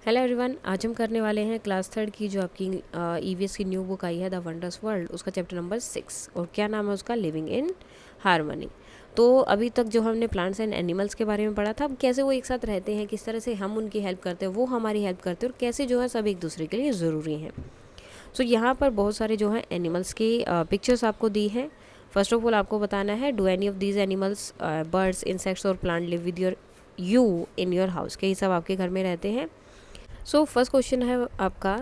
Hello everyone, आज हम करने वाले हैं क्लास थर्ड की जो आपकी ईवीएस की न्यू बुक आई है द वंडर्स वर्ल्ड, उसका चैप्टर नंबर 6 और क्या नाम है उसका, लिविंग इन हार्मनी। तो अभी तक जो हमने प्लांट्स एंड एनिमल्स के बारे में पढ़ा था, अब कैसे वो एक साथ रहते हैं, किस तरह से हम उनकी हेल्प करते हैं, वो हमारी हेल्प करते हैं और कैसे जो है सब एक दूसरे के लिए ज़रूरी हैं। सो यहाँ पर बहुत सारे जो है एनिमल्स की पिक्चर्स आपको दी हैं। फर्स्ट ऑफ ऑल आपको बताना है, do any of these animals, birds, insects और plant live with you in your house, के सब आपके घर में रहते हैं। सो फर्स्ट क्वेश्चन है आपका,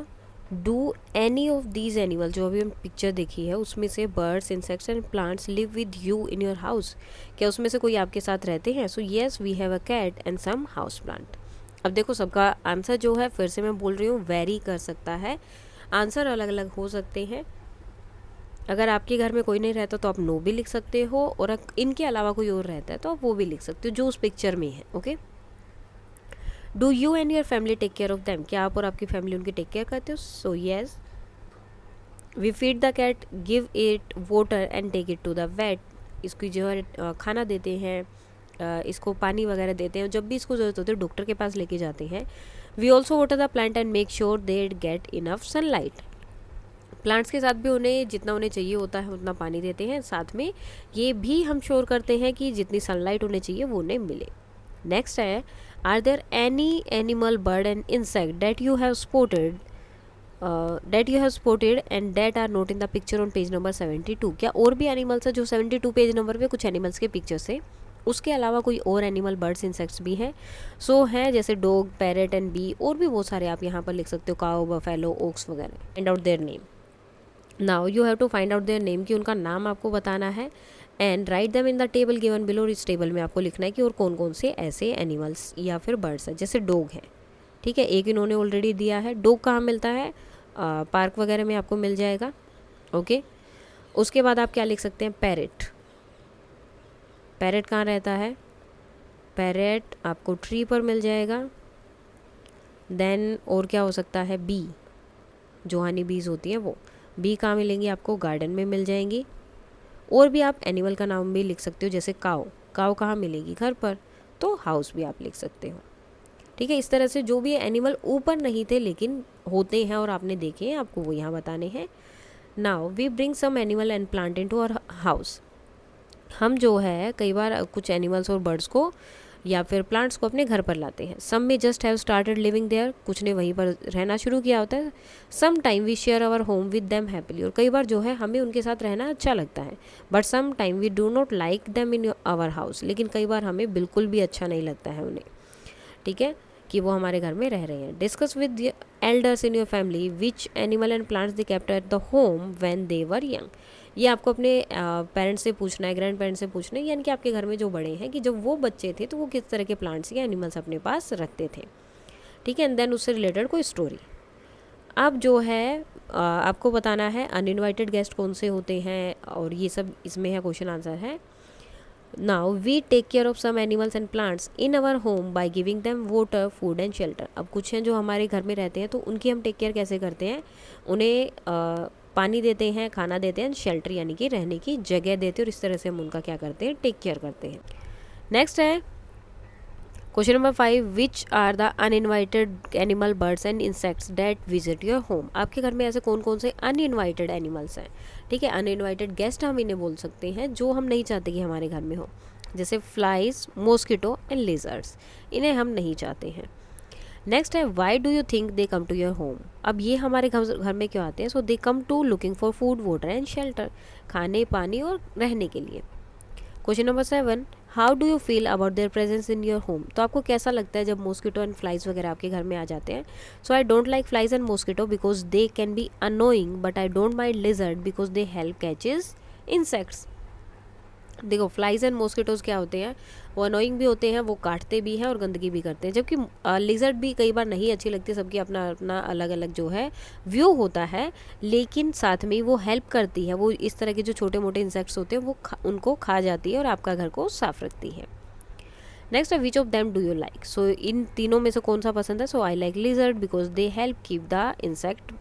do any of these animal, जो अभी हम पिक्चर देखी है उसमें से birds, insects and plants live with you in your house, क्या उसमें से कोई आपके साथ रहते हैं? So yes, we have a cat and some house plant. अब देखो सबका आंसर जो है, फिर से मैं बोल रही हूँ, वेरी कर सकता है, आंसर अलग अलग हो सकते हैं। अगर आपके घर में कोई नहीं रहता तो आप नो भी लिख सकते हो, और इनके अलावा कोई और रहता है तो आप वो भी लिख सकते हो जो उस पिक्चर में है। Okay, do you and your family take care of them, क्या आप और आपकी फैमिली उनकी टेक केयर करते हो? So yes, we feed the cat, give it water and take it to the vet, इसकी जो है खाना देते हैं, इसको पानी वगैरह देते हैं, जब भी इसको ज़रूरत होती है डॉक्टर के पास लेके जाते हैं। We also water the plant and make sure they get enough sunlight, plants के साथ भी उन्हें जितना उन्हें चाहिए होता है उतना पानी देते हैं, साथ में ये भी हम श्योर करते हैं कि जितनी सनलाइट उन्हें चाहिए वो उन्हें मिले। नेक्स्ट है, are there any animal, bird and insect that you have spotted and that are not in the picture on page number 72, क्या और भी एनिमल्स है जो 72 पेज नंबर पे कुछ एनिमल्स के पिक्चर्स है, उसके अलावा कोई और एनिमल, बर्ड्स, इंसेक्ट्स भी हैं? सो हैं जैसे डॉग, पैरेट एंड बी, और भी बहुत सारे आप यहाँ पर लिख सकते हो, काऊ, बफेलो, ओक्स वगैरह। Find out their name, now you have to find out their name, कि उनका नाम आपको बताना है, and write them in the table given below, इस टेबल में आपको लिखना है कि और कौन कौन से ऐसे एनिमल्स या फिर बर्ड्स हैं। जैसे डॉग है, ठीक है, एक इन्होंने ऑलरेडी दिया है। डॉग कहाँ मिलता है? पार्क वगैरह में आपको मिल जाएगा। ओके, उसके बाद आप क्या लिख सकते हैं? पैरेट, पैरेट कहाँ रहता है? पैरेट आपको ट्री पर मिल जाएगा। देन और क्या हो सकता है? बी, जो हनी बीज होती हैं वो, बी कहाँ मिलेंगी आपको? गार्डन में मिल जाएंगी। और भी आप एनिमल का नाम भी लिख सकते हो, जैसे काऊ, काऊ कहाँ मिलेगी? घर पर, तो हाउस भी आप लिख सकते हो। ठीक है, इस तरह से जो भी एनिमल ऊपर नहीं थे लेकिन होते हैं और आपने देखे हैं, आपको वो यहाँ बताने हैं। Now we bring some animal and plant into our house, हम जो है कई बार कुछ एनिमल्स और बर्ड्स को या फिर प्लांट्स को अपने घर पर लाते हैं। सम में just have started living there, कुछ ने वहीं पर रहना शुरू किया होता है। Some time we share our home with them happily, और कई बार जो है हमें उनके साथ रहना अच्छा लगता है। But some time we do not like them in our house, लेकिन कई बार हमें बिल्कुल भी अच्छा नहीं लगता है उन्हें, ठीक है, कि वो हमारे घर में रह रहे हैं। Discuss with elders in your family which animal and plants they kept at the home when they were young, ये आपको अपने पेरेंट्स से पूछना है, ग्रैंड पेरेंट्स से पूछना है, यानी कि आपके घर में जो बड़े हैं, कि जब वो बच्चे थे तो वो किस तरह के प्लांट्स या एनिमल्स अपने पास रखते थे, ठीक है। एंड देन उससे रिलेटेड कोई स्टोरी। अब जो है आपको बताना है अनइनवाइटेड गेस्ट कौन से होते हैं, और ये सब इसमें है, क्वेश्चन आंसर है। Now we take care of some animals and plants in our home by giving them water, food and shelter, अब कुछ हैं जो हमारे घर में रहते हैं तो उनकी हम टेक केयर कैसे करते हैं? उन्हें पानी देते हैं, खाना देते हैं, शेल्टर यानी कि रहने की जगह देते हैं, और इस तरह से हम उनका क्या करते हैं? टेक केयर करते हैं। नेक्स्ट है question number 5, which are the uninvited animal, birds and insects that visit your home, आपके घर में ऐसे कौन कौन से अनइनवाइटेड एनिमल्स हैं? ठीक है, अनइनवाइटेड गेस्ट हम इन्हें बोल सकते हैं, जो हम नहीं चाहते कि हमारे घर में हो, जैसे फ्लाइज, मॉस्किटो एंड लिजर्ड्स, इन्हें हम नहीं चाहते हैं। नेक्स्ट है, why do you think they come to your home, अब ये हमारे घर में क्यों आते हैं? So they come to looking for food, water and shelter, खाने, पानी और रहने के लिए। Question number 7, how do you feel about their presence in your home, तो आपको कैसा लगता है जब मॉस्किटो एंड फ्लाइज वगैरह आपके घर में आ जाते हैं? So I don't like flies and mosquito because they can be annoying, but I don't mind lizard because they help catches insects. देखो फ्लाइज एंड मॉस्किटोज क्या होते हैं, वो अनोइंग भी होते हैं, वो काटते भी हैं और गंदगी भी करते हैं, जबकि लिजर्ड भी कई बार नहीं अच्छी लगती, सबकी अपना अपना अलग अलग जो है व्यू होता है, लेकिन साथ में वो हेल्प करती है, वो इस तरह के जो छोटे मोटे इंसेक्ट्स होते हैं वो उनको खा जाती है और आपका घर को साफ रखती है। नेक्स्ट है, which of them do you like, so इन तीनों में से कौन सा पसंद है? So I like lizard because they help keep the insect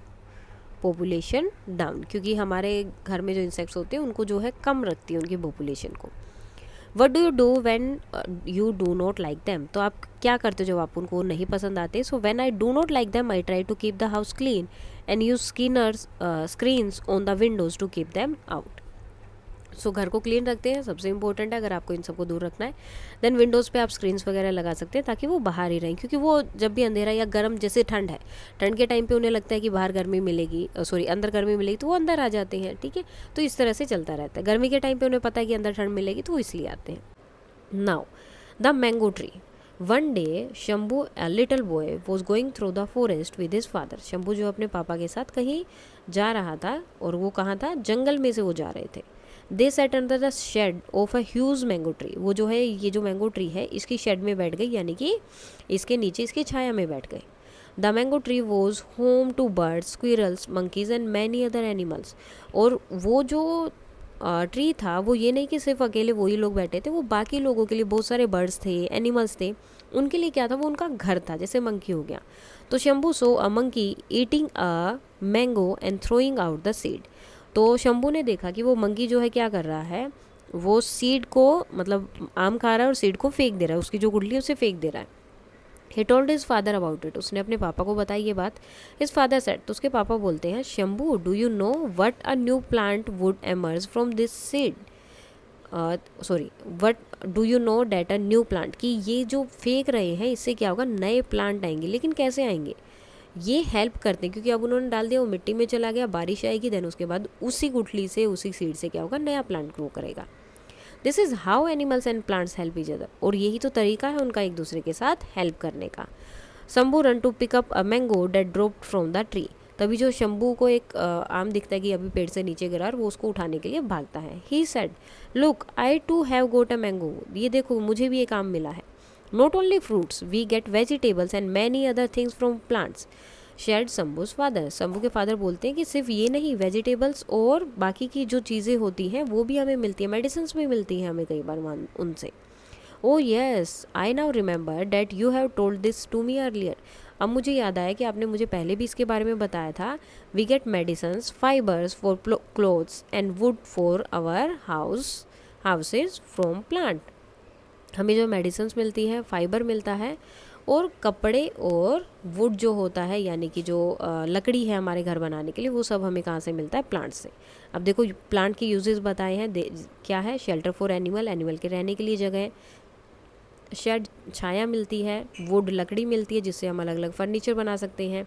population down, क्योंकि हमारे घर में जो इंसेक्ट्स होते हैं उनको जो है कम रखती है उनकी पॉपुलेशन को। What do you do when you do not like them, तो आप क्या करते हो जब आप उनको नहीं पसंद आते? So when I do not like them I try to keep the house clean and use screens on the windows to keep them out. So घर को क्लीन रखते हैं, सबसे इंपॉर्टेंट है अगर आपको इन सबको दूर रखना है। देन विंडोज़ पे आप स्क्रीन्स वगैरह लगा सकते हैं ताकि वो बाहर ही रहें, क्योंकि वो जब भी अंधेरा या गर्म, जैसे ठंड है, ठंड के टाइम पे उन्हें लगता है कि बाहर गर्मी मिलेगी, सॉरी अंदर गर्मी मिलेगी, तो वो अंदर आ जाते हैं। ठीक है, तो इस तरह से चलता रहता है। गर्मी के टाइम पे उन्हें पता है कि अंदर ठंड मिलेगी, तो वो इसलिए आते हैं। Now the mango tree. One day Shambhu a little boy was going through the forest with his father. Shambhu जो अपने पापा के साथ कहीं जा रहा था, और वो कहाँ था? जंगल में से वो जा रहे थे। They sat under the shade of a huge mango tree. वो जो है, ये जो मैंगो ट्री है, इसकी शेड में बैठ गई, यानी कि इसके नीचे, इसकी छाया में बैठ गए। The mango tree was home to birds, squirrels, monkeys and many other animals. और वो जो ट्री था, वो ये नहीं कि सिर्फ अकेले वही लोग बैठे थे, वो बाकी लोगों के लिए बहुत सारे बर्ड्स थे, एनिमल्स थे, उनके लिए क्या था? वो उनका घर था, जैसे मंकी हो गया। तो Shambhu saw a monkey eating a mango and throwing out the seed. तो शंभू ने देखा कि वो मंकी जो है क्या कर रहा है, वो सीड को, मतलब आम खा रहा है और सीड को फेंक दे रहा है, उसकी जो गुठली है उसे फेंक दे रहा है। He told his father about it. उसने अपने पापा को बताई ये बात। हिज फादर सेड, तो उसके पापा बोलते हैं, Shambhu do you know what a new plant would emerge from this seed, sorry what do you know that a new plant, कि ये जो फेंक रहे हैं इससे क्या होगा? नए प्लांट आएंगे। लेकिन कैसे आएंगे? ये हेल्प करते हैं, क्योंकि अब उन्होंने डाल दिया, वो मिट्टी में चला गया, बारिश आएगी, देन उसके बाद उसी गुठली से, उसी सीड से क्या होगा? नया प्लांट ग्रो करेगा। This is how animals and plants help each other. और यही तो तरीका है उनका एक दूसरे के साथ हेल्प करने का। Shambhu run to pick up a mango that dropped from the tree. तभी जो शंभू को एक आम दिखता है कि अभी पेड़ से नीचे गिरा, और वो उसको उठाने के लिए भागता है। He said, look I too have got a mango. ये देखो, मुझे भी एक आम मिला है। Not only fruits, we get vegetables and many other things from plants, shared Shambhu's father. Shambhu के फादर बोलते हैं कि सिर्फ ये नहीं, वेजिटेबल्स और बाकी की जो चीज़ें होती हैं वो भी हमें मिलती है, मेडिसिन भी मिलती हैं हमें कई बार उनसे। Oh yes, I now remember that you have told this to me earlier. अब मुझे याद आया कि आपने मुझे पहले भी इसके बारे में बताया था। We get medicines, fibres for clothes and wood for our houses from plant. हमें जो मेडिसिन मिलती है, फाइबर मिलता है, और कपड़े और वुड जो होता है, यानी कि जो लकड़ी है हमारे घर बनाने के लिए, वो सब हमें कहाँ से मिलता है? प्लांट से। अब देखो, प्लांट के यूजेस बताए हैं, क्या है? शेल्टर फॉर एनिमल, एनिमल के रहने के लिए जगह, शेड छाया मिलती है, वुड लकड़ी मिलती है जिससे हम अलग अलग फर्नीचर बना सकते हैं,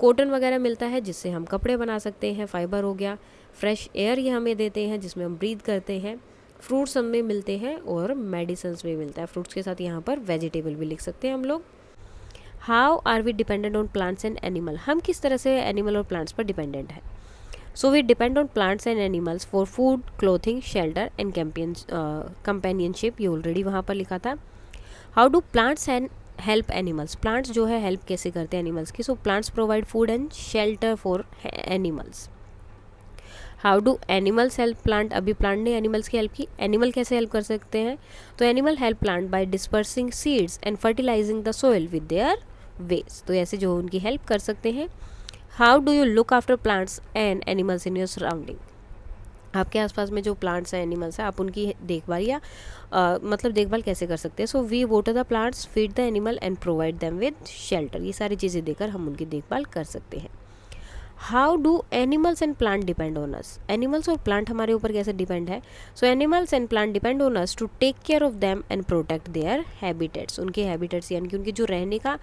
कॉटन वगैरह मिलता है जिससे हम कपड़े बना सकते हैं, फाइबर हो गया, फ्रेश एयर ये हमें देते हैं जिसमें हम ब्रीथ करते हैं, फ्रूट्स हमें मिलते हैं, और मेडिसिन भी मिलता है। फ्रूट्स के साथ यहाँ पर वेजिटेबल भी लिख सकते हैं हम लोग। How are we dependent on plants and animal. हम किस तरह से एनिमल और प्लांट्स पर डिपेंडेंट है? So we depend on plants and animals for food, clothing, shelter and companionship. ये ऑलरेडी वहाँ पर लिखा था। How do plants and help animals. Plants जो है हेल्प कैसे करते हैं एनिमल्स की? So plants provide food and shelter for animals. How do animals help plant. अभी प्लांट ने एनिमल्स की हेल्प की, एनिमल कैसे हेल्प कर सकते हैं? तो animal help plant by dispersing seeds and fertilizing the soil with their waste. तो ऐसे जो उनकी हेल्प कर सकते हैं। How do you look after plants and animals in your surrounding. आपके आसपास में जो प्लांट्स हैं, एनिमल्स हैं, आप उनकी देखभाल या मतलब देखभाल कैसे कर सकते हैं? So we water the plants, feed the animal and provide them with shelter. ये सारी चीज़ें देकर हम उनकी देखभाल कर सकते हैं। How do animals and plant depend on us. Animals और प्लांट हमारे ऊपर कैसे डिपेंड है? So animals and plant depend on us to take care of them and protect their habitats. उनके हैबिटेट्स यानी कि उनके जो रहने का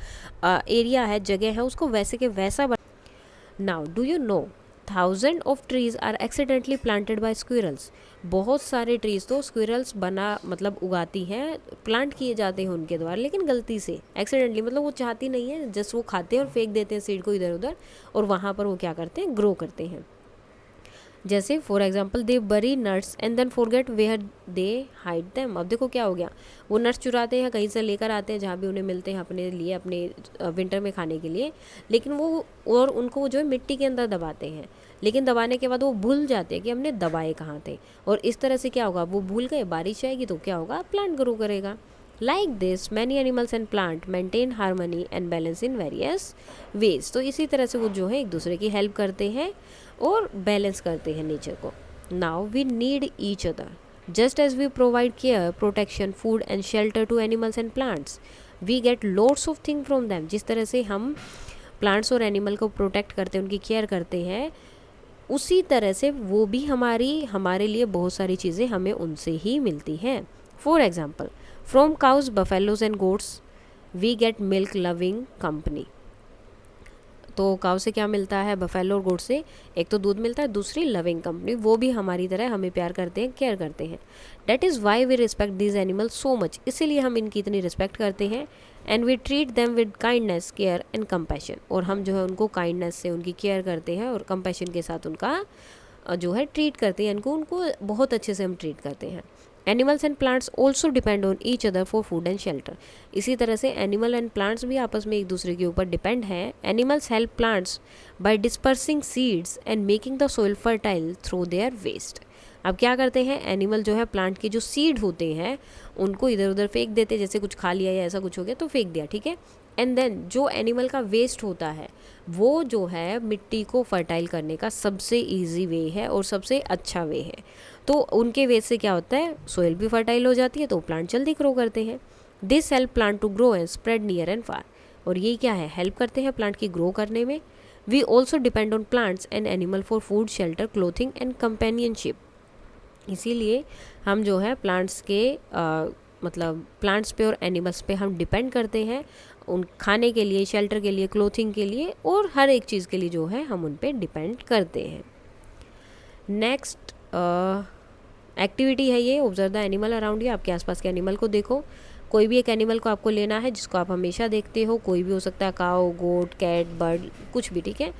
एरिया है, जगह है, उसको वैसे के वैसा now do you know 1000 of trees are accidentally planted by squirrels. बहुत सारे ट्रीज तो स्क्विरल्स मतलब उगाती हैं, प्लांट किए जाते हैं उनके द्वारा, लेकिन गलती से, एक्सीडेंटली, मतलब वो चाहती नहीं है, जस्ट वो खाते हैं और फेंक देते हैं सीड को इधर उधर, और वहाँ पर वो क्या करते हैं? ग्रो करते हैं। जैसे for example they bury nuts and then forget where they hide them. अब देखो क्या हो गया, वो नट्स चुराते हैं, कहीं से लेकर आते हैं जहाँ भी उन्हें मिलते हैं अपने लिए, अपने विंटर में खाने के लिए, लेकिन वो और उनको जो है मिट्टी के अंदर दबाते हैं, लेकिन दबाने के बाद वो भूल जाते हैं कि हमने दबाए कहाँ थे, और इस तरह से क्या होगा? वो भूल गए, बारिश आएगी तो क्या होगा? प्लांट ग्रो करेगा। Like this many animals and plant maintain harmony and balance in various ways. तो इसी तरह से वो जो है एक दूसरे की हेल्प करते हैं और बैलेंस करते हैं नेचर को। Now we need each other. Just as we provide care, protection, food and shelter to animals and plants, we get lots of thing from them. जिस तरह से हम प्लांट्स और एनिमल को प्रोटेक्ट करते हैं, उनकी केयर करते हैं, उसी तरह से वो भी हमारे लिए बहुत सारी चीज़ें हमें उनसे ही मिलती हैं। For example, from cows, buffaloes and goats we get milk loving company. तो काउ से क्या मिलता है, बफेलो और गोट से एक तो दूध मिलता है, दूसरी लविंग कंपनी, वो भी हमारी तरह हमें प्यार करते हैं, केयर करते हैं। That is why we respect these animals so much, इसीलिए हम इनकी इतनी रिस्पेक्ट करते हैं। And we treat them with kindness, care and compassion, और हम जो है उनको काइंडनेस से उनकी केयर करते हैं और कंपैशन के साथ उनका जो है ट्रीट करते हैं, उनको बहुत अच्छे से हम ट्रीट करते हैं। Animals and plants also depend on each other for food and shelter. इसी तरह से एनिमल एंड प्लांट्स भी आपस में एक दूसरे के ऊपर डिपेंड हैं। Animals help plants by dispersing seeds and making the soil fertile through their waste. अब क्या करते हैं, एनिमल जो है प्लांट के जो सीड होते हैं उनको इधर उधर फेंक देते हैं, जैसे कुछ खा लिया या ऐसा कुछ हो गया तो फेंक दिया, ठीक है। एंड देन जो एनिमल का वेस्ट होता है वो जो है मिट्टी को फर्टाइल करने का सबसे ईजी वे है और सबसे अच्छा वे है। तो उनके वेस्ट से क्या होता है, सोइल भी फर्टाइल हो जाती है, तो प्लांट जल्दी ग्रो करते हैं। This help plant to grow and spread near and far, और ये क्या है, हेल्प करते हैं प्लांट की ग्रो करने में। We also depend on plants and animal for food, shelter, clothing and companionship. इसीलिए हम जो है प्लांट्स के मतलब प्लांट्स पे और एनिमल्स पे हम डिपेंड करते हैं, उन खाने के लिए, शेल्टर के लिए, क्लोथिंग के लिए, और हर एक चीज़ के लिए जो है हम उन पे डिपेंड करते हैं। नेक्स्ट एक्टिविटी है ये, observe the animal around you. आपके आसपास के एनिमल को देखो। कोई भी एक एनिमल को आपको लेना है जिसको आप हमेशा देखते हो, कोई भी हो सकता है, काऊ, गोट, कैट, बर्ड, कुछ भी, ठीक है।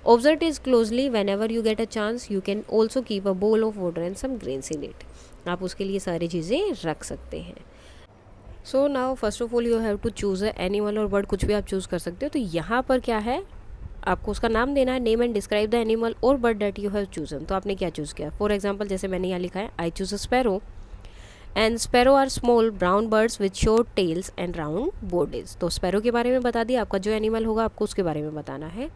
Observe it closely whenever you get a chance. You can also keep a bowl of water and some grains in it. आप उसके लिए सारी चीज़ें रख सकते हैं। So now first of all you have to choose a animal और bird, कुछ भी आप चूज़ कर सकते हो। तो यहाँ पर क्या है, आपको उसका नाम देना है, name and describe the animal और bird that you have chosen. तो आपने क्या चूज़ किया, फॉर एग्जाम्पल जैसे मैंने यहाँ लिखा है, I choose a sparrow and sparrow are small brown birds with short tails and round bodies. तो स्पैरो के बारे में बता दिया, आपका जो एनिमल होगा आपको उसके बारे में बताना है।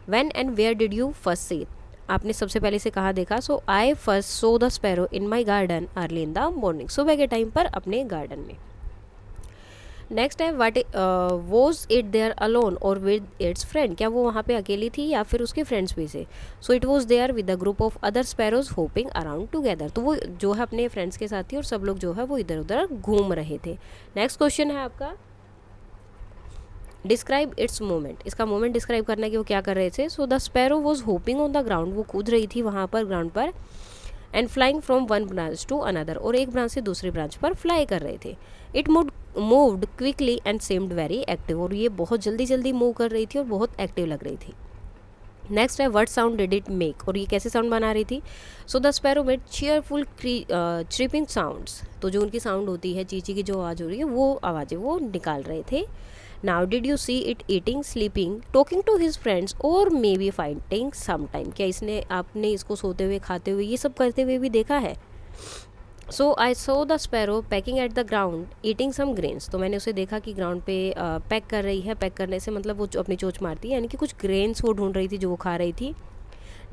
When and where did you first see it, आपने सबसे पहले से कहाँ देखा। So I first saw the sparrow in my garden early in the morning, सुबह के टाइम पर अपने गार्डन में। नेक्स्ट है, what was it there alone और विद इट्स फ्रेंड, क्या वो वहाँ पे अकेली थी या फिर उसके फ्रेंड्स भी से। So it was there with a group of other sparrows hopping around together, तो वो जो है अपने फ्रेंड्स के साथ थी और सब लोग जो है वो इधर उधर घूम रहे थे। नेक्स्ट क्वेश्चन है आपका, डिस्क्राइब इट्स मोमेंट, इसका मोमेंट डिस्क्राइब करना है कि वो क्या कर रहे थे। So the sparrow was hopping on the ground, वो कूद रही थी वहाँ पर ग्राउंड पर, and flying from one branch to another, और एक ब्रांच से दूसरी ब्रांच पर फ्लाई कर रहे थे। It moved quickly and सेम्ड very active, और ये बहुत जल्दी जल्दी मूव कर रही थी और बहुत एक्टिव लग रही थी। नेक्स्ट है, what sound did it make, और ये कैसे साउंड बना रही थी। So the sparrow made cheerful cheeping sounds, तो जो उनकी साउंड होती है, चीची की जो आवाज़ हो रही है वो आवाज़ें वो निकाल रहे थे। Now did you see it eating, sleeping, talking to his friends और maybe fighting some time, क्या आपने इसको सोते हुए, खाते हुए, ये सब करते हुए भी देखा है। So I saw the sparrow pecking at the ground eating some grains, तो मैंने उसे देखा कि ग्राउंड पे पैक कर रही है। पैक करने से मतलब वो अपनी चोंच मारती है, यानी कि कुछ ग्रेन्स वो ढूंढ रही थी जो वो खा रही थी।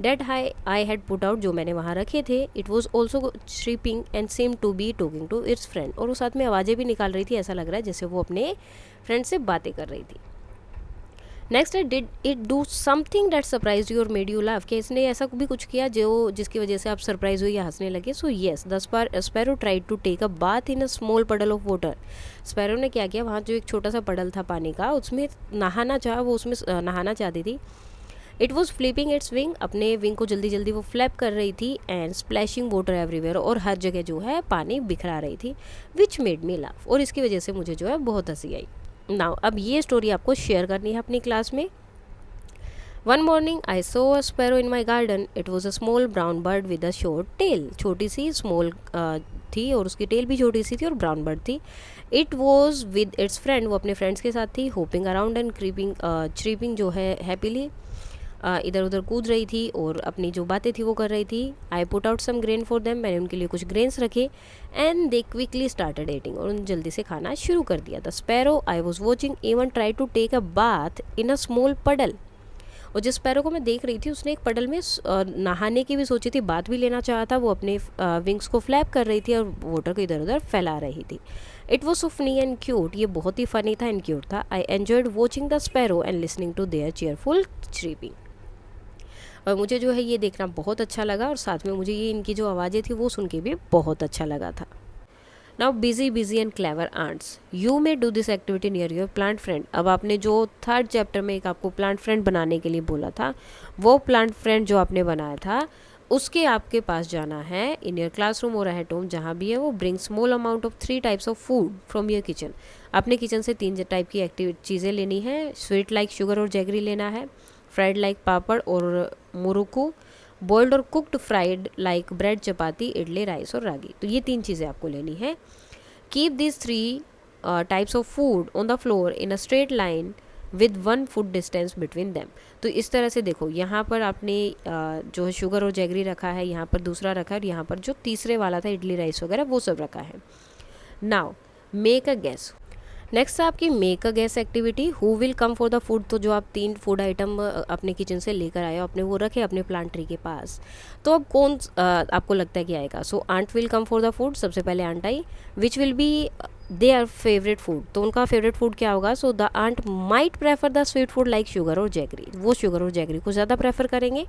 That I had put out, जो मैंने वहाँ रखे थे। It was also chirping and seem to be talking to its friend, और वो साथ में आवाज़ें भी निकाल रही थी, ऐसा लग रहा है जैसे वो अपने फ्रेंड से बातें कर रही थी। नेक्स्ट है, did it do something that surprise you और मेड यू लाफ, क्या इसने ऐसा भी कुछ किया जो जिसकी वजह से आप सरप्राइज हुई या हंसने लगे। So yes, the sparrow tried to take a bath in a small puddle of water, sparrow ने क्या किया, वहाँ जो एक छोटा सा पडल था पानी का, उसमें नहाना चाहा, वो उसमें नहाना चाहती थी। It was flipping it's wing, अपने विंग को जल्दी जल्दी वो फ्लैप कर रही थी, एंड स्प्लैशिंग वाटर एवरीवेयर, और हर जगह जो है पानी बिखरा रही थी, विच मेड मी लाफ, और इसकी वजह से मुझे जो है बहुत हंसी आई। नाउ अब ये स्टोरी आपको शेयर करनी है अपनी क्लास में। One morning I so a sparrow in my garden, it was a small brown bird with a short tail, छोटी सी स्मॉल थी और उसकी टेल भी छोटी सी थी और ब्राउन बर्ड थी। It was with its friend, वो अपने फ्रेंड्स के साथ थी। होपिंग अराउंड एंड चीपिंग जो है हैप्पीली, इधर उधर कूद रही थी और अपनी जो बातें थी वो कर रही थी। I put out some grain for them, मैंने उनके लिए कुछ ग्रेन्स रखे, and they quickly started eating, और उन जल्दी से खाना शुरू कर दिया। The sparrow I was watching even try to take a bath in a small puddle, और जिस स्पैरो को मैं देख रही थी उसने एक पडल में नहाने की भी सोची थी, बात भी लेना चाहा था, वो अपने विंग्स को फ्लैप कर रही थी और वाटर को इधर उधर फैला रही थी। It was so funny and cute, ये बहुत ही फनी था एंड क्यूट था। I enjoyed watching the sparrow and listening to their cheerful cheeping. और मुझे जो है ये देखना बहुत अच्छा लगा और साथ में मुझे ये इनकी जो आवाज़ें थी वो सुन के भी बहुत अच्छा लगा था। Now busy and clever ants, you may do this activity near your plant friend. अब आपने जो थर्ड चैप्टर में एक आपको प्लांट फ्रेंड बनाने के लिए बोला था, वो प्लांट फ्रेंड जो आपने बनाया था उसके आपके पास जाना है इन योर क्लासरूम और एट होम, जहाँ भी है वो bring small amount of 3 types of food from your kitchen. अपने किचन से 3 टाइप की चीज़ें लेनी है। स्वीट लाइक शुगर और जैगरी लेना है, फ्राइड लाइक पापड़ और मुरुकू, बॉइल्ड और कुकड फ्राइड लाइक ब्रेड, चपाती, इडली, राइस और रागी। तो ये 3 चीज़ें आपको लेनी है। Keep this 3 types of food on the floor in a straight line with 1 foot distance between them. तो इस तरह से देखो, यहाँ पर आपने जो है शुगर और जैगरी रखा है, यहाँ पर दूसरा रखा है और यहाँ पर जो तीसरे वाला था इडली राइस वगैरह वो सब रखा है। Now make a guess. Next है आपकी make a guess activity, who will come for the food. तो जो आप 3 फूड आइटम अपने किचन से लेकर आए हो, आपने वो रखे अपने प्लांट ट्री के पास, तो अब कौन आपको लगता है कि आएगा। So ant will come for the food, सबसे पहले आंट आई, which will be their favourite food. तो उनका फेवरेट फूड क्या होगा। So the ant might prefer the sweet food like sugar और जैगरी, वो शुगर और जैगरी को ज़्यादा प्रेफर करेंगे।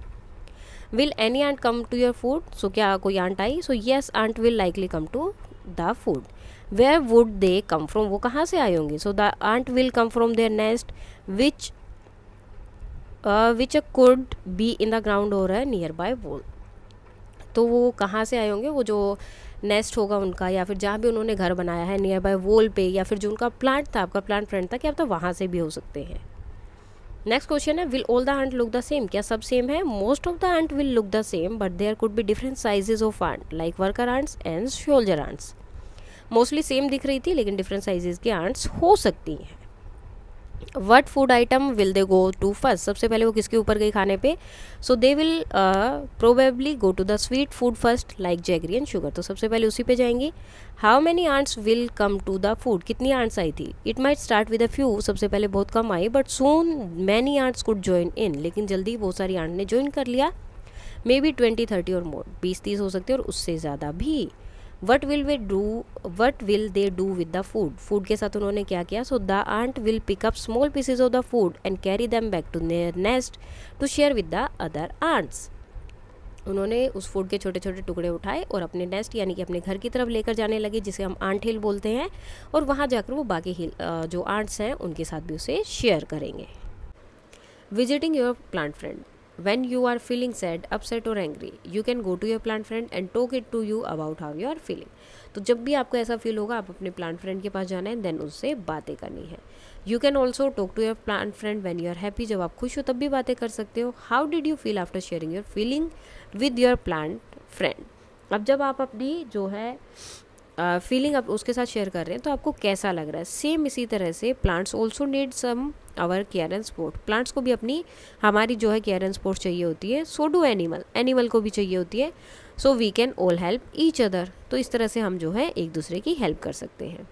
Will any ant come to your food, so क्या कोई आंट आई। So yes ant will likely come to the food. Where would they come from, वो कहाँ से आए होंगे। So the ant will come from their nest which could be in the ground और a near by wall. तो वो कहाँ से आए होंगे, वो जो नेस्ट होगा उनका या फिर जहाँ भी उन्होंने घर बनाया है नियर बाय वॉल पे, या फिर जो उनका प्लांट था, आपका प्लांट फ्रेंड था, क्या तो वहाँ से भी हो सकते हैं। नेक्स्ट क्वेश्चन है, will all the ant look the same. क्या सब सेम है। Most of the ant will look the same but there could be different sizes of ant like worker ants and soldier ants. Mostly same दिख रही थी लेकिन different sizes की ants हो सकती हैं। What food item will they go to first, सबसे पहले वो किसके ऊपर गई खाने पे। So they will probably go to the sweet food first like jaggery and sugar, तो सबसे पहले उसी पे जाएंगी। How many ants will come to the food, कितनी आंट्स आई थी। It might start with a few, सबसे पहले बहुत कम आई but soon many ants could join इन, लेकिन जल्दी बहुत सारी आंट ने ज्वाइन कर लिया। मे बी 20-30 और मोर, 20-30 हो सकते हैं और उससे ज़्यादा भी। What will they do with the food, food के साथ उन्होंने क्या किया। So the ant will pick up small pieces of the food and carry them back to their nest to share with the other ants. उन्होंने उस food के छोटे छोटे टुकड़े उठाए और अपने नेस्ट यानी कि अपने घर की तरफ लेकर जाने लगे, जिसे हम आंट हिल बोलते हैं, और वहाँ जाकर वो बाकी हिल जो आंट्स हैं उनके साथ भी उसे शेयर करेंगे। Visiting your plant friend, when you are feeling sad, upset or angry, you can go to your plant friend and talk it to you about how you are feeling. तो जब भी आपको ऐसा फील होगा, आप अपने plant friend के पास जाना है, देन उससे बातें करनी है। You can also talk to your plant friend when you are happy, जब आप खुश हो तब भी बातें कर सकते हो। How did you feel after sharing your feeling with your plant friend. अब जब आप अपनी जो है फीलिंग आप उसके साथ शेयर कर रहे हैं तो आपको कैसा लग रहा है। सेम इसी तरह से plants also need some our care and support, plants को भी अपनी हमारी जो है केयर एंड सपोर्ट चाहिए होती है। सो डू एनिमल को भी चाहिए होती है। So we can all help each other, तो इस तरह से हम जो है एक दूसरे की हेल्प कर सकते हैं।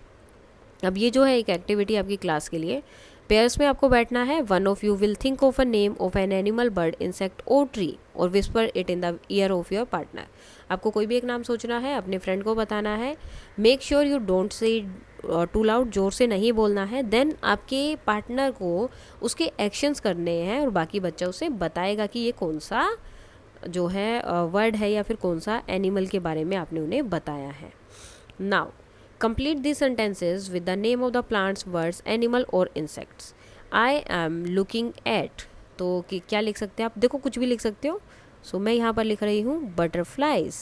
अब ये जो है एक एक्टिविटी आपकी क्लास के लिए, पेयर्स में आपको बैठना है। One of you will think of a name of an animal, bird, insect और ट्री और whisper it in the year of your partner. आपको कोई भी एक नाम सोचना है, अपने फ्रेंड को बताना है। Make sure you don't say too loud, जोर से नहीं बोलना है। देन आपके पार्टनर को उसके एक्शंस करने हैं और बाकी बच्चा उसे बताएगा कि ये कौन सा जो है वर्ड है या फिर कौन सा एनिमल के बारे में आपने उन्हें बताया है। Now complete these sentences with the name of the plants, words, animal और insects. I am looking at, तो कि क्या लिख सकते हैं आप, देखो कुछ भी लिख सकते हो। सो मैं यहाँ पर लिख रही हूँ butterflies.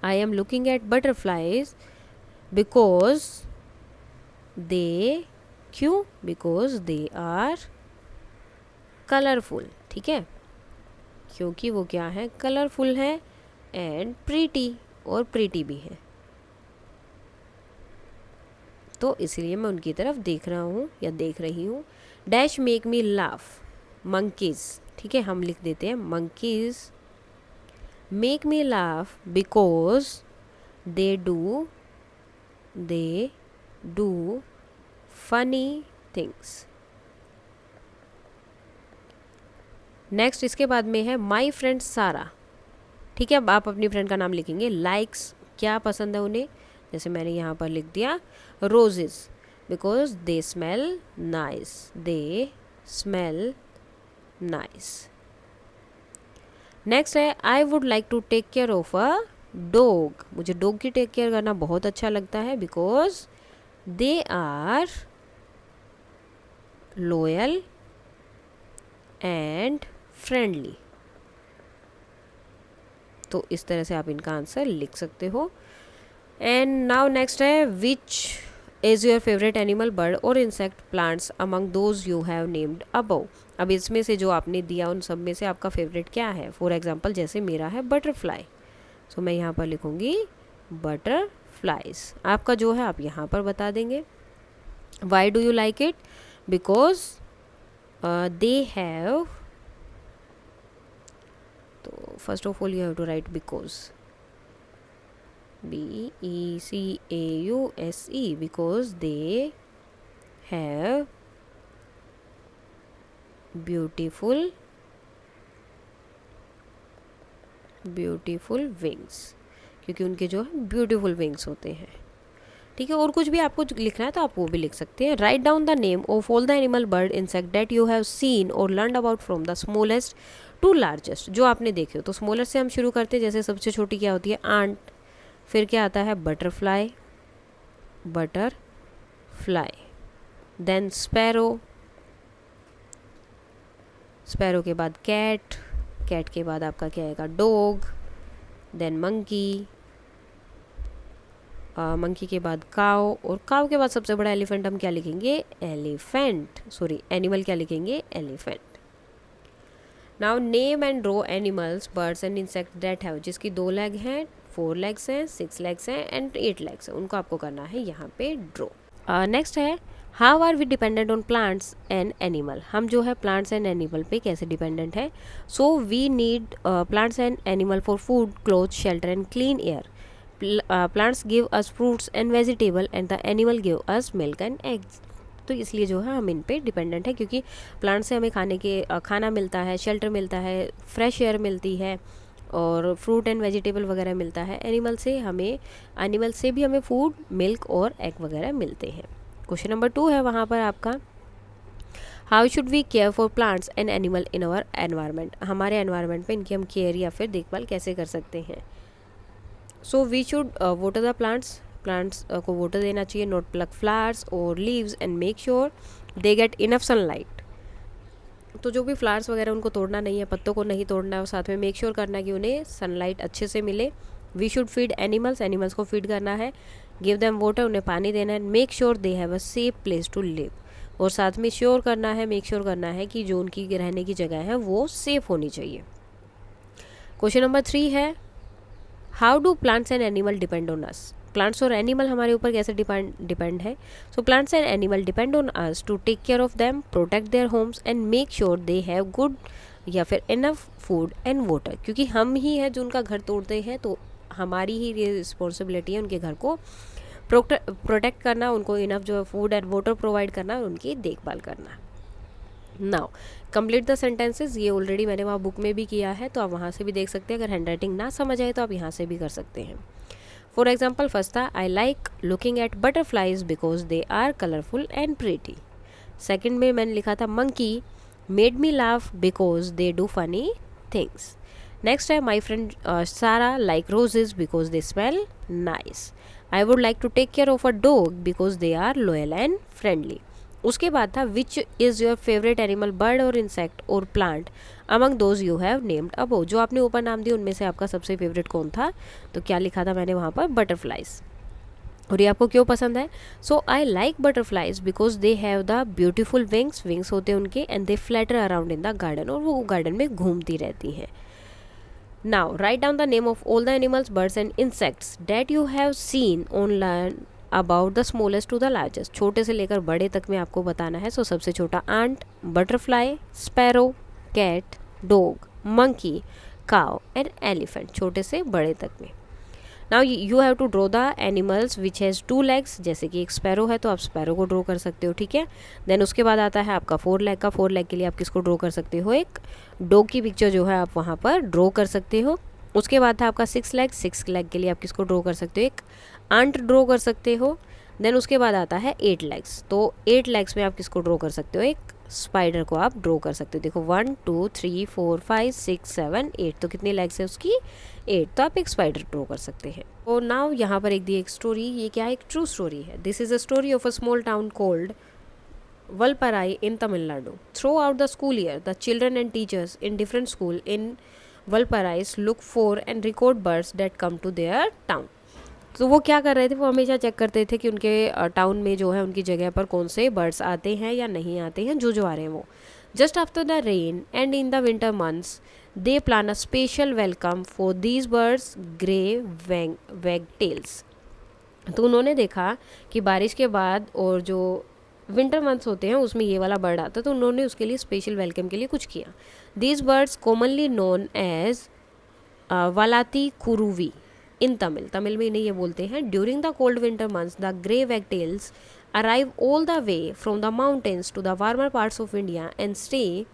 I am looking at butterflies because they, क्यों, because they are colorful, ठीक है, क्योंकि वो क्या है, कलरफुल है, एंड प्रीटी, और प्रीटी भी है, तो इसलिए मैं उनकी तरफ देख रहा हूँ या देख रही हूँ। Dash make me laugh, monkeys, ठीक है, हम लिख देते हैं monkeys make me laugh because they do funny things. Next इसके बाद में है माई फ्रेंड सारा। ठीक है, अब आप अपनी फ्रेंड का नाम लिखेंगे। लाइक्स, क्या पसंद है उन्हें, जैसे मैंने यहाँ पर लिख दिया roses because they smell nice, they smell nice. Next है I would like to take care of a dog. मुझे डॉग की टेक केयर करना बहुत अच्छा लगता है because they are loyal and friendly. तो इस तरह से आप इनका आंसर लिख सकते हो। एंड नाउ नेक्स्ट है which is your favourite animal, bird और insect, plants among those you have named above. अब इसमें से जो आपने दिया उन सब में से आपका फेवरेट क्या है। फॉर एग्जाम्पल जैसे मेरा है बटरफ्लाई, सो मैं यहाँ पर लिखूँगी बटरफ्लाइज। आपका जो है आप यहाँ पर बता देंगे। Why do you like it, because they have, तो first of all you have to write because, BECAUSE, because they have beautiful wings, क्योंकि उनके जो है ब्यूटीफुल विंग्स होते हैं। ठीक है, और कुछ भी आपको लिखना है तो आप वो भी लिख सकते हैं। Write down the name of all the animal, bird, insect that you have seen और learn about from the smallest to largest. जो आपने देखे हो, तो स्मॉलेस्ट से हम शुरू करते हैं। जैसे सबसे छोटी क्या होती है, आंट, फिर क्या आता है बटरफ्लाई, देन स्पैरो, स्पैरो के बाद कैट, कैट के बाद आपका क्या आएगा डॉग, देन मंकी, मंकी के बाद काव, और काव के बाद सबसे बड़ा एलिफेंट हम क्या लिखेंगे, एनिमल क्या लिखेंगे, elephant. Now name and draw animals, birds and insect that have, जिसकी 2 लेग हैं, 4 लेग्स हैं, 6 लेग्स हैं एंड 8 लेग्स हैं, उनको आपको करना है यहाँ पे ड्रॉ। नेक्स्ट है how are we dependent on plants and animal. हम जो है प्लांट्स एंड एनिमल पे कैसे डिपेंडेंट है। So we need plants and animal for food, cloth, shelter and clean air. Plants give us fruits and vegetable and the animal give us milk and eggs. तो इसलिए जो है हम इन पे dependent है, क्योंकि प्लांट से हमें खाना मिलता है, शेल्टर मिलता है, फ्रेश एयर मिलती है और फ्रूट एंड वेजिटेबल वगैरह मिलता है। एनिमल से भी हमें फूड, मिल्क और एग वगैरह मिलते हैं। क्वेश्चन नंबर 2 है वहाँ पर आपका how should we care for plants and animal in our environment. हमारे एनवायरनमेंट पे इनकी हम केयर या फिर देखभाल कैसे कर सकते हैं। So we should water the plants को वाटर देना चाहिए, नॉट प्लक फ्लावर्स और leaves and make sure they get enough sunlight. तो जो भी फ्लावर्स वगैरह उनको तोड़ना नहीं है, पत्तों को नहीं तोड़ना है, और साथ में मेक श्योर करना है कि उन्हें सनलाइट अच्छे से मिले। वी शुड फीड एनिमल्स को फीड करना है, गिव देम वाटर, उन्हें पानी देना है, make sure they have a safe place to live, और साथ में मेक श्योर करना है कि जो उनकी रहने की जगह है वो सेफ होनी चाहिए। क्वेश्चन नंबर 3 है how do plants and animal depend on us. Plants और एनिमल हमारे ऊपर कैसे डिपेंड है। So plants and animal depend on us to take care of them, protect their homes and make sure they have good या फिर enough food and water. क्योंकि हम ही है जो उनका घर तोड़ते हैं, तो हमारी ही रिस्पॉन्सिबिलिटी है उनके घर को प्रोटेक्ट करना, उनको इनफ जो है फूड एंड वाटर प्रोवाइड करना और उनकी देखभाल करना। नाउ कंप्लीट द सेंटेंसेस, ये ऑलरेडी मैंने वहाँ बुक में भी किया है, तो आप वहाँ से भी देख सकते हैं। अगर हैंडराइटिंग ना समझ आए तो आप यहाँ से भी कर सकते हैं। फॉर एग्जाम्पल फर्स्ट था I like looking at butterflies because they are colourful and pretty. Second में मैंने लिखा था monkey made me laugh because they do funny things. Next है my friend Sara like roses because they smell nice. I would like to take care of a dog because they are loyal and friendly. उसके बाद था which is your favourite animal, bird और insect और plant among those you have named above. जो आपने ऊपर नाम दिए उनमें से आपका सबसे फेवरेट कौन था, तो क्या लिखा था मैंने वहाँ पर बटरफ्लाइज। और ये आपको क्यों पसंद है। So I like butterflies because they have the beautiful wings होते हैं उनके, and they flutter around in the garden, और वो गार्डन में घूमती रहती हैं। Now write down the name of all the animals, birds and insects that you have seen on learn about the smallest to the largest. छोटे से लेकर बड़े तक में आपको बताना है। सो सबसे छोटा ant, butterfly, sparrow, cat, dog, monkey, cow and elephant, छोटे से बड़े तक में। Now you have to draw the animals which has 2 legs, जैसे कि एक स्पैरो है तो आप स्पैरो को ड्रॉ कर सकते हो, ठीक है। देन उसके बाद आता है आपका 4 leg का। 4 leg के लिए आप किसको ड्रॉ कर सकते हो, एक डॉग की पिक्चर जो है आप वहाँ पर ड्रॉ कर सकते हो। उसके बाद था आपका 6 leg। 6 leg के लिए आप किसको ड्रॉ कर सकते हो, एक आंट ड्रॉ कर सकते हो। देन उसके बाद आता है 8 legs। तो 8 legs में आप किसको ड्रॉ कर सकते हो, एक स्पाइडर को आप ड्रॉ कर सकते हो। देखो 1 2 3 4 5 6 7 8, तो कितनी लेग्स है उसकी, 8, तो आप एक स्पाइडर ड्रॉ कर सकते हैं। तो नाउ यहाँ पर एक दी एक स्टोरी, ये क्या है, एक ट्रू स्टोरी है। This is a story of a small town called Valparai in Tamil Nadu. Throughout the school year, the children and teachers in different schools in Valparai look for and record birds that come to their town. तो वो क्या कर रहे थे, वो हमेशा check करते थे कि उनके टाउन में जो है उनकी जगह पर कौन से बर्ड्स आते हैं या नहीं आते हैं, जो आ रहे हैं वो। Just after the rain and in the winter months they plan a special welcome for these birds grey wagtails. तो उन्होंने देखा कि बारिश के बाद और जो विंटर मंथ्स होते हैं उसमें ये वाला बर्ड आता है, तो उन्होंने उसके लिए स्पेशल वेलकम के लिए कुछ किया। These birds commonly known as valati kuruvi in Tamil में इन्हें ये बोलते हैं। During the cold winter months the grey wagtails arrive all the way from the mountains to the warmer parts of India and stay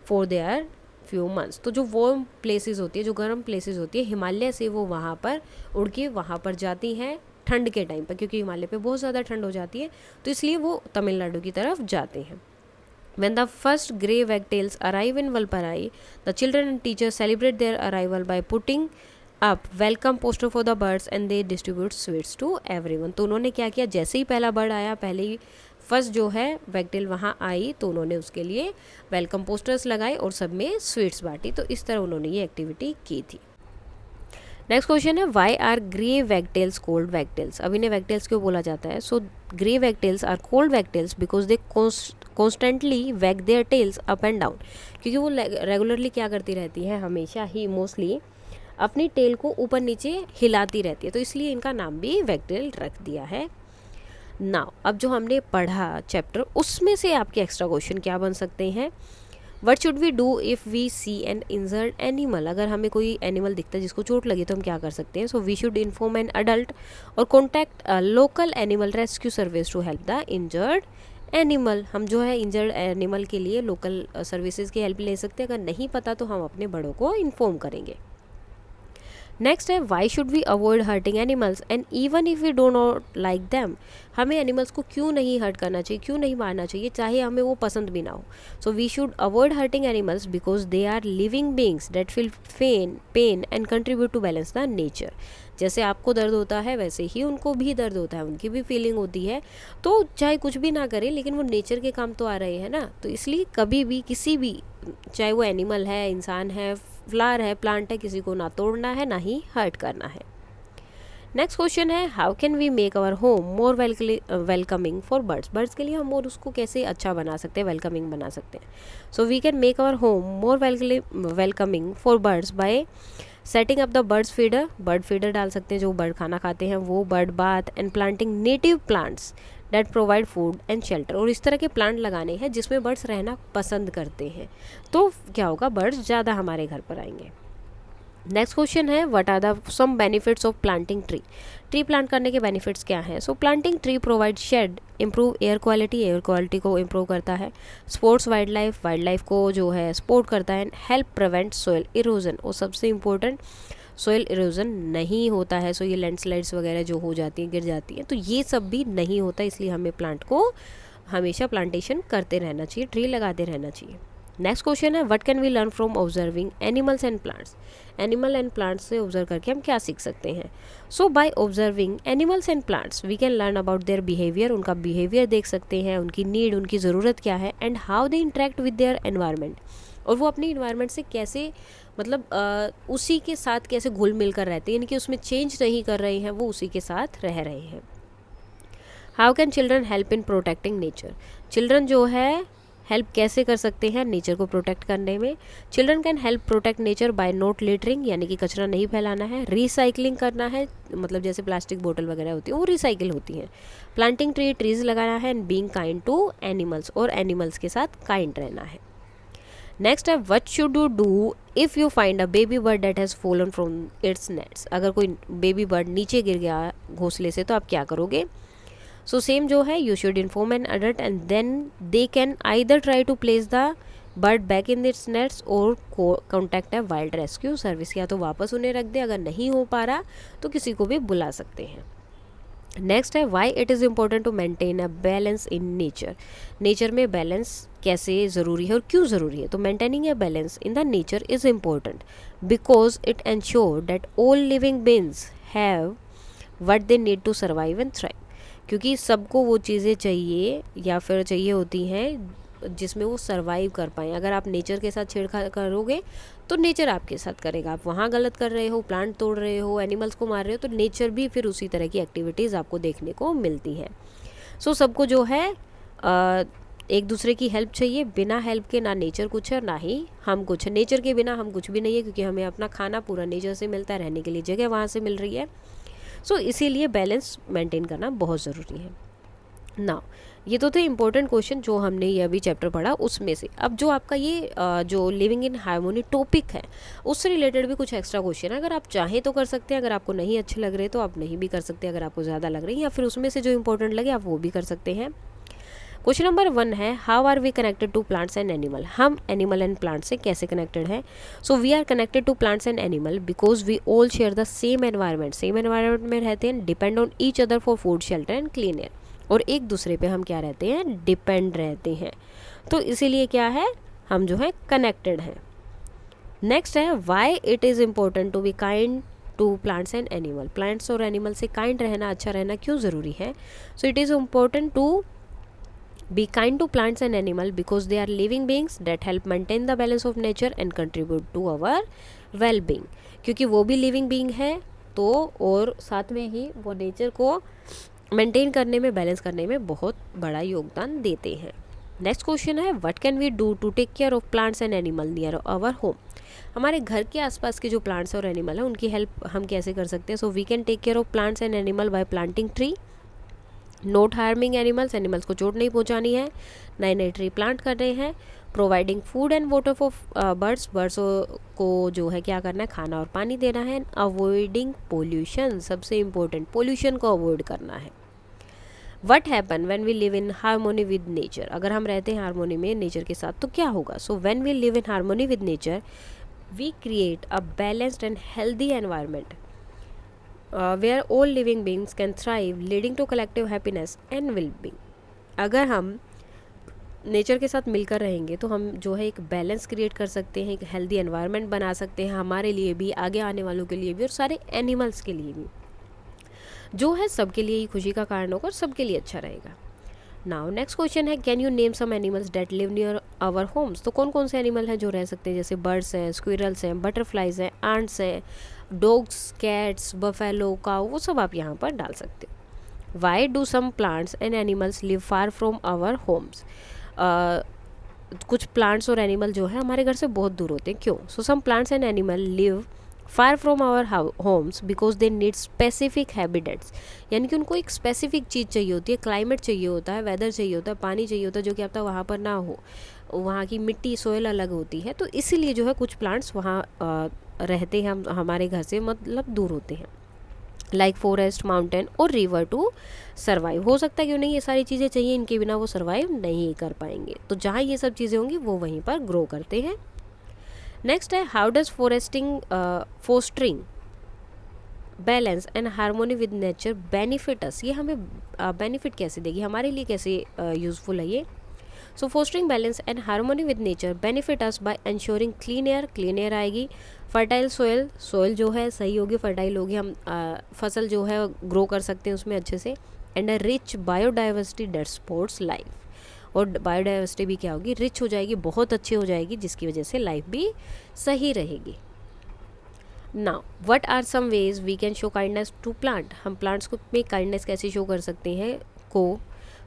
for their few months. तो जो warm places होती है, जो गर्म प्लेसेस होती है, हिमालय से वो वहाँ पर उड़ के वहाँ पर जाती हैं ठंड के टाइम पर, क्योंकि हिमालय पे बहुत ज़्यादा ठंड हो जाती है, तो इसलिए वो तमिलनाडु की तरफ जाते हैं। When the first grey wagtails arrive in Valparai, the children and teachers celebrate their arrival by putting up welcome poster for the birds and they distribute sweets to everyone. तो उन्होंने क्या किया, जैसे ही पहला बर्ड आया, पहले ही फर्स्ट जो है वैगटेल वहाँ आई, तो उन्होंने उसके लिए वेलकम पोस्टर्स लगाए और सब में स्वीट्स बांटी। तो इस तरह उन्होंने ये एक्टिविटी की थी। नेक्स्ट क्वेश्चन है, why are grey wagtails called wagtails. अब इन्हें वैगटेल्स क्यों बोला जाता है? So grey wagtails are called wagtails because they constantly wag their tails up and down. क्योंकि वो रेगुलरली क्या करती रहती है, हमेशा ही मोस्टली अपनी टेल को ऊपर नीचे हिलाती रहती है, तो इसलिए इनका नाम भी वैगटेल रख दिया है। नाउ अब जो हमने पढ़ा चैप्टर, उसमें से आपके एक्स्ट्रा क्वेश्चन क्या बन सकते हैं? What should we do if we see an injured animal. अगर हमें कोई एनिमल दिखता है जिसको चोट लगी तो हम क्या कर सकते हैं? So we should inform an adult और contact local animal rescue service to help the injured animal. हम जो है इंजर्ड एनिमल के लिए लोकल सर्विसेज की हेल्प ले सकते हैं। अगर नहीं पता तो हम अपने बड़ों को इन्फॉर्म करेंगे। नेक्स्ट है, why should we avoid hurting animals and even if we do not like them. हमें एनिमल्स को क्यों नहीं हर्ट करना चाहिए, क्यों नहीं मारना चाहिए, चाहे हमें वो पसंद भी ना हो। So we should avoid hurting animals because they are living beings that feel pain and contribute to balance the nature. जैसे आपको दर्द होता है वैसे ही उनको भी दर्द होता है, उनकी भी फीलिंग होती है। तो चाहे कुछ भी ना करें लेकिन वो नेचर के काम तो आ रहे हैं ना, तो इसलिए कभी भी किसी भी, चाहे वो एनिमल है, इंसान है, फ्लावर है, प्लांट है, किसी को ना तोड़ना है ना ही हर्ट करना है। नेक्स्ट क्वेश्चन है, how can we make our home more welcoming for birds. Birds के लिए हम और उसको कैसे अच्छा बना सकते हैं, वेलकमिंग बना सकते हैं। So we can make our home more welcoming for birds by setting up the birds feeder. Bird feeder डाल सकते हैं, जो बर्ड खाना खाते हैं वो, bird bath and planting native plants that provide food and shelter. और इस तरह के प्लांट लगाने हैं जिसमें बर्ड्स रहना पसंद करते हैं, तो क्या होगा, बर्ड्स ज़्यादा हमारे घर पर आएंगे। नेक्स्ट क्वेश्चन है, what are the some benefits of planting tree. Tree plant करने के बेनिफिट्स क्या हैं? So planting tree provide shade, improve air quality को इम्प्रूव करता है, स्पोर्ट्स वाइल्ड लाइफ को जो है सपोर्ट करता है, हेल्प प्रिवेंट सॉइल इरोजन। और सबसे इम्पोर्टेंट, सॉइल इरोजन नहीं होता है। सो ये लैंडस्लाइड्स वगैरह जो हो जाती हैं, गिर जाती हैं, तो ये सब भी नहीं होता, इसलिए हमें प्लांट को हमेशा प्लांटेशन करते रहना चाहिए, ट्री लगाते रहना चाहिए। नेक्स्ट क्वेश्चन है, what can we learn from observing animals and plants. Animal and plants से ऑब्जर्व करके हम क्या सीख सकते हैं? So by observing animals and plants we can learn about their behaviour. उनका बिहेवियर देख सकते हैं, उनकी नीड, उनकी ज़रूरत क्या है, and how they interact with their environment. और वो अपनी इन्वायरमेंट से कैसे, मतलब उसी के साथ कैसे घुल मिल कर रहते हैं, यानी कि उसमें चेंज नहीं कर रहे हैं, वो उसी के साथ रह रहे हैं। How can children help in protecting nature. Children जो है हेल्प कैसे कर सकते हैं नेचर को प्रोटेक्ट करने में? Children can help protect nature by not littering, यानी कि कचरा नहीं फैलाना है, रिसाइकलिंग करना है, मतलब जैसे प्लास्टिक बोतल वगैरह होती है वो रिसाइकिल होती हैं, प्लांटिंग ट्रीज लगाना है, and being kind to animals, और एनिमल्स के साथ काइंड रहना है। नेक्स्ट है what should you do if you find a baby bird that has fallen from its nests. अगर कोई बेबी बर्ड नीचे गिर गया घोंसले से तो आप क्या करोगे। सो सेम जो है, you should inform an adult and then they can either try to place the bird back in its nests और contact a wild rescue service. या तो वापस उन्हें रख दे, अगर नहीं हो पा रहा तो किसी को भी बुला सकते हैं। नेक्स्ट है why it is important to maintain a balance in nature. Nature में बैलेंस कैसे ज़रूरी है और क्यों ज़रूरी है। तो maintaining a balance in the nature is important because it ensure that all living beings have what they need to survive and thrive. क्योंकि सबको वो चीज़ें चाहिए या फिर चाहिए होती हैं जिसमें वो सर्वाइव कर पाएँ। अगर आप नेचर के साथ छेड़छाड़ करोगे तो नेचर आपके साथ करेगा। आप वहाँ गलत कर रहे हो, प्लांट तोड़ रहे हो, एनिमल्स को मार रहे हो, तो नेचर भी फिर उसी तरह की एक्टिविटीज़ आपको देखने को मिलती हैं। सो सबको जो है एक दूसरे की हेल्प चाहिए। बिना हेल्प के ना नेचर कुछ है ना ही हम कुछ है। नेचर के बिना हम कुछ भी नहीं है, क्योंकि हमें अपना खाना पूरा नेचर से मिलता है, रहने के लिए जगह वहाँ से मिल रही है। सो इसीलिए बैलेंस मेंटेन करना बहुत ज़रूरी है। ना ये तो थे इंपॉर्टेंट क्वेश्चन जो हमने ये अभी चैप्टर पढ़ा उसमें से। अब जो आपका ये जो लिविंग इन हार्मोनी टॉपिक है उससे रिलेटेड भी कुछ एक्स्ट्रा क्वेश्चन है। अगर आप चाहें तो कर सकते हैं, अगर आपको नहीं अच्छे लग रहे तो आप नहीं भी कर सकते, अगर आपको ज़्यादा लग रही है या फिर उसमें से जो इंपॉर्टेंट लगे आप वो भी कर सकते हैं। क्वेश्चन नंबर 1 है how are we connected to plants and animal. हम एनिमल एंड प्लांट से कैसे कनेक्टेड हैं। So we are connected to plants and animal because we all share the same environment. Same environment में रहते हैं, depend on each other for food, shelter and clean air. और एक दूसरे पे हम क्या रहते हैं, डिपेंड रहते हैं। तो इसीलिए क्या है, हम जो है कनेक्टेड हैं। नेक्स्ट है why it is important to be kind to plants and animal. Plants और एनिमल से काइंड रहना, अच्छा रहना क्यों ज़रूरी है। So it is important to be kind to plants and animal because they are living beings that help maintain the balance of nature and contribute to our well being। क्योंकि वो भी लिविंग बीइंग है तो और साथ में ही वो nature को मेंटेन करने में, बैलेंस करने में बहुत बड़ा योगदान देते हैं। नेक्स्ट क्वेश्चन है what can we do to take care of plants and animal near our home. हमारे घर के आसपास के जो प्लांट्स और एनिमल हैं उनकी हेल्प हम कैसे कर सकते हैं। So we can take care of plants and animal by planting tree, not harming animals. Animals को चोट नहीं पहुंचानी है, नए नए ट्री प्लांट कर रहे हैं। Providing food and water for birds, birds को जो है क्या करना है, खाना और पानी देना है। अवॉइडिंग पोल्यूशन, सबसे इम्पोर्टेंट पोल्यूशन को अवॉइड करना है। What happen when we live in harmony with nature. अगर हम रहते हैं हार्मोनी में नेचर के साथ तो क्या होगा। So when we live in harmony with nature we create a balanced and healthy environment where all living beings can thrive leading to collective happiness and well-being। अगर हम नेचर के साथ मिलकर रहेंगे तो हम जो है एक बैलेंस क्रिएट कर सकते हैं, एक हेल्दी एनवायरनमेंट बना सकते हैं हमारे लिए भी, आगे आने वालों के लिए भी और सारे एनिमल्स के लिए भी, जो है सबके लिए ही खुशी का कारण होगा और सबके लिए अच्छा रहेगा। नाउ नेक्स्ट क्वेश्चन है can you name some animals that live near our homes. तो कौन कौन से एनिमल हैं जो रह सकते हैं, जैसे बर्ड्स हैं, स्क्विरल्स हैं, बटरफ्लाइज हैं, आंट्स हैं, डॉग्स, कैट्स, बफेलो, काऊ, वो सब आप यहाँ पर डाल सकते हो। Why do some plants and animals live far from our homes. कुछ प्लांट्स और एनिमल जो है हमारे घर से बहुत दूर होते हैं, क्यों। So some plants and animal live far from our homes because they need specific habitats. यानी कि उनको एक स्पेसिफिक चीज़ चाहिए होती है, क्लाइमेट चाहिए होता है, वेदर चाहिए होता है, पानी चाहिए होता है, जो कि अब तक वहाँ पर ना हो। वहाँ की मिट्टी, सोयल अलग होती है, तो इसीलिए जो है कुछ प्लांट्स वहाँ रहते हैं, हम हमारे घर से मतलब दूर होते हैं। लाइक फॉरेस्ट, माउंटेन और रिवर टू सर्वाइव। हो सकता है कि उन्हें ये सारी चीज़ें चाहिए, इनके बिना वो सर्वाइव नहीं कर पाएंगे, तो जहाँ ये सब चीज़ें होंगी वो वहीं पर ग्रो करते हैं। नेक्स्ट है how does fostering balance and harmony with nature benefit अस। ये हमें बेनिफिट कैसे देगी, हमारे लिए कैसे यूज़फुल है ये। So fostering balance and harmony with nature benefit us by ensuring clean air, clean air आएगी। फर्टाइल सोयल, सोयल जो है सही होगी, फर्टाइल होगी, हम फसल जो है ग्रो कर सकते हैं उसमें अच्छे से। And a rich biodiversity that supports life, और बायोडाइवर्सिटी भी क्या होगी, रिच हो जाएगी, बहुत अच्छी हो जाएगी, जिसकी वजह से लाइफ भी सही रहेगी। Now what are some ways we can show kindness to plant. हम प्लांट्स को में काइंडनेस कैसे शो कर सकते हैं को।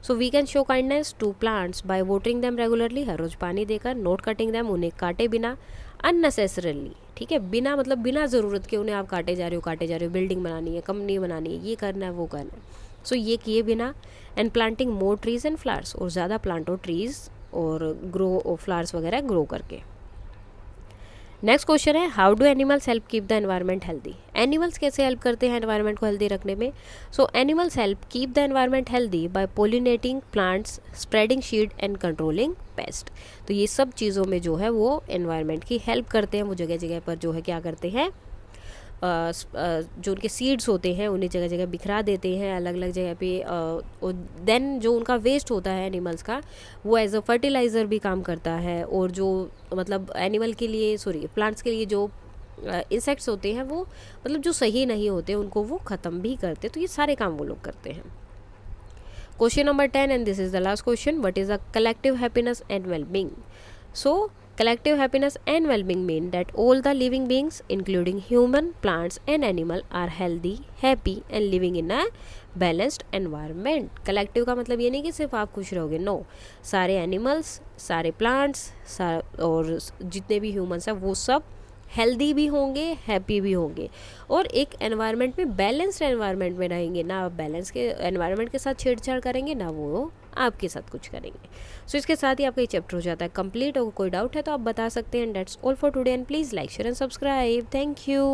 So we can show kindness to plants by watering them regularly, हर रोज पानी देकर। नॉट कटिंग देम, उन्हें काटे बिना। अननेसेसरली, ठीक है, बिना मतलब बिना ज़रूरत के उन्हें आप काटे जा रहे हो, बिल्डिंग बनानी है, कंपनी बनानी है, ये करना है, वो करना है, सो ये किए बिना। And planting more trees and flowers, और ज़्यादा प्लांट और ट्रीज़ और ग्रो और फ्लावर्स वगैरह ग्रो करके। नेक्स्ट क्वेश्चन है, how do animals help keep the environment healthy. Animals कैसे हेल्प करते हैं एनवायरनमेंट को हेल्दी रखने में। So animals help keep the environment healthy by pollinating plants, spreading seed and controlling pest. तो ये सब चीज़ों में जो है वो एनवायरनमेंट की हेल्प करते हैं। वो जगह जगह पर जो है क्या करते हैं, जो उनके सीड्स होते हैं उन्हें जगह जगह बिखरा देते हैं अलग अलग जगह पे। और देन जो उनका वेस्ट होता है एनिमल्स का, वो एज अ फर्टिलाइज़र भी काम करता है। और जो मतलब एनिमल के लिए, सॉरी प्लांट्स के लिए जो इंसेक्ट्स होते हैं वो मतलब जो सही नहीं होते उनको वो ख़त्म भी करते। तो ये सारे काम वो लोग करते हैं। Question number 10, and this is the last question. What is a collective happiness and well-being? So, collective happiness and well-being mean that all the living beings, including human, plants, and animal, are healthy, happy, and living in a balanced environment. Collective का मतलब ये नहीं कि सिर्फ आप खुश रहोगे, no. सारे animals, सारे plants, और जितने भी humans हैं वो सब हेल्दी भी होंगे, हैप्पी भी होंगे, और एक एनवायरनमेंट में बैलेंस्ड एनवायरनमेंट में रहेंगे। ना आप बैलेंस के एनवायरनमेंट के साथ छेड़छाड़ करेंगे, ना वो आपके साथ कुछ करेंगे। सो इसके साथ ही आपका ये चैप्टर हो जाता है कंप्लीट। और कोई डाउट है तो आप बता सकते हैं। That's all for today, and please like share and subscribe. Thank you.